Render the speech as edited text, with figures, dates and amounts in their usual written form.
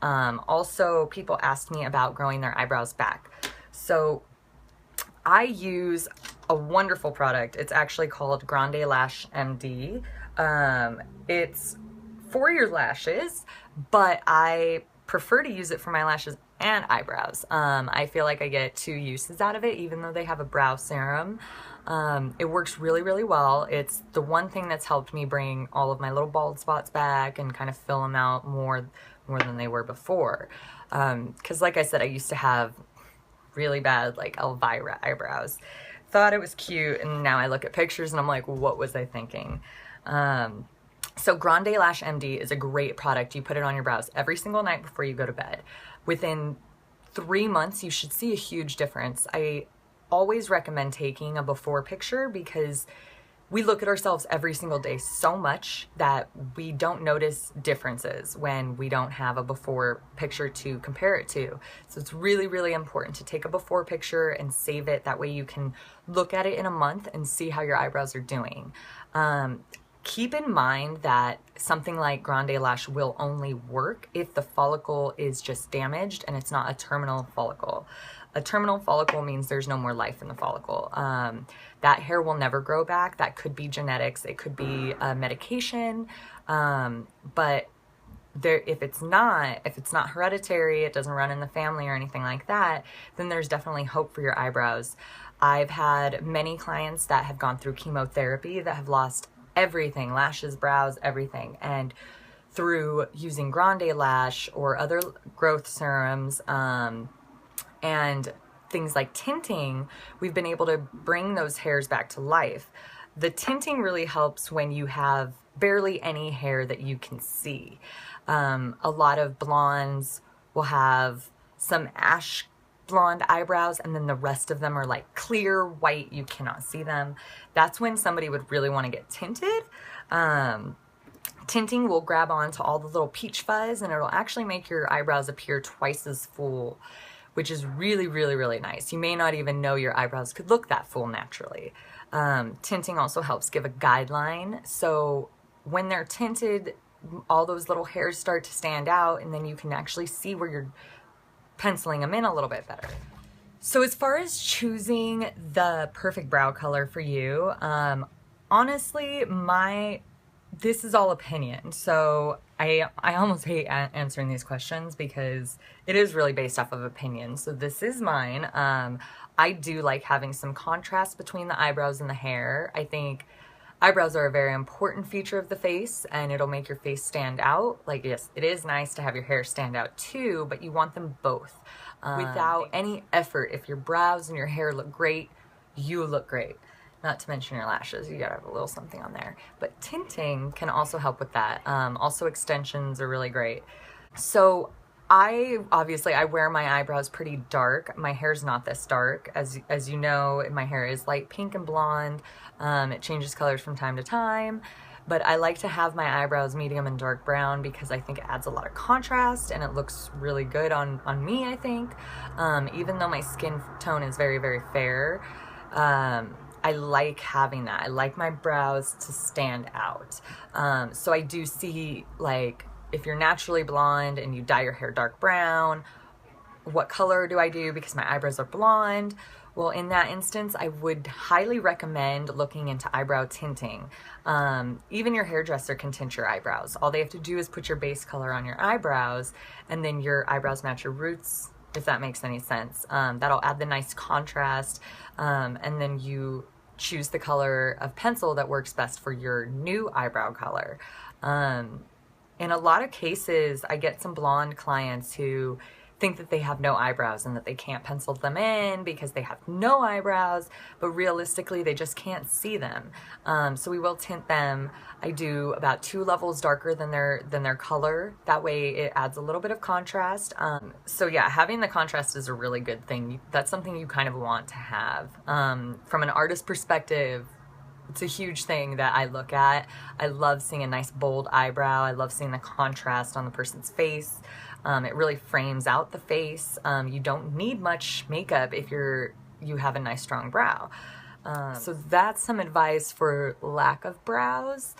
Also, people asked me about growing their eyebrows back. So I use a wonderful product. It's actually called Grande Lash MD. It's for your lashes, but I prefer to use it for my lashes and eyebrows. I feel like I get two uses out of it, even though they have a brow serum. It works really, really well. It's the one thing that's helped me bring all of my little bald spots back and kind of fill them out more than they were before. Because like I said, I used to have really bad like Elvira eyebrows. Thought it was cute, and now I look at pictures and I'm like, what was I thinking? So Grande Lash MD is a great product. You put it on your brows every single night before you go to bed. Within 3 months, you should see a huge difference. I always recommend taking a before picture because we look at ourselves every single day so much that we don't notice differences when we don't have a before picture to compare it to. So it's really, really important to take a before picture and save it. That way you can look at it in a month and see how your eyebrows are doing. Keep in mind that something like Grande Lash will only work if the follicle is just damaged and it's not a terminal follicle. A terminal follicle means there's no more life in the follicle. That hair will never grow back. That could be genetics. It could be a medication. But if it's not hereditary, it doesn't run in the family or anything like that, then there's definitely hope for your eyebrows. I've had many clients that have gone through chemotherapy that have lost everything, lashes, brows, everything. And through using Grande Lash or other growth serums, and things like tinting, we've been able to bring those hairs back to life. The tinting really helps when you have barely any hair that you can see. A lot of blondes will have some ash blonde eyebrows and then the rest of them are like clear white, you cannot see them. That's when somebody would really want to get tinted. Tinting will grab onto all the little peach fuzz and it'll actually make your eyebrows appear twice as full, which is really, really, really nice. You may not even know your eyebrows could look that full naturally. Tinting also helps give a guideline. So when they're tinted, all those little hairs start to stand out and then you can actually see where you're penciling them in a little bit better. So as far as choosing the perfect brow color for you, honestly, this is all opinion. So I almost hate answering these questions because it is really based off of opinion. So this is mine. I do like having some contrast between the eyebrows and the hair. I think eyebrows are a very important feature of the face and it'll make your face stand out. Like, yes, it is nice to have your hair stand out too, but you want them both without any effort. If your brows and your hair look great, you look great. Not to mention your lashes, you gotta have a little something on there. But tinting can also help with that. Also extensions are really great. So I wear my eyebrows pretty dark. My hair's not this dark. As you know, my hair is light pink and blonde. It changes colors from time to time. But I like to have my eyebrows medium and dark brown because I think it adds a lot of contrast and it looks really good on me, I think. Even though my skin tone is very, very fair, I like having that. I like my brows to stand out. So I do see, like, if you're naturally blonde and you dye your hair dark brown, what color do I do because my eyebrows are blonde? Well, in that instance, I would highly recommend looking into eyebrow tinting. Even your hairdresser can tint your eyebrows. All they have to do is put your base color on your eyebrows, and then your eyebrows match your roots, if that makes any sense. That'll add the nice contrast, and then you choose the color of pencil that works best for your new eyebrow color. In a lot of cases, I get some blonde clients who think that they have no eyebrows and that they can't pencil them in because they have no eyebrows, but realistically they just can't see them. So we will tint them. I do about 2 levels darker than their color. That way it adds a little bit of contrast. So yeah, having the contrast is a really good thing. That's something you kind of want to have. From an artist perspective, it's a huge thing that I look at. I love seeing a nice bold eyebrow. I love seeing the contrast on the person's face. It really frames out the face. You don't need much makeup if you have a nice strong brow. So that's some advice for lack of brows.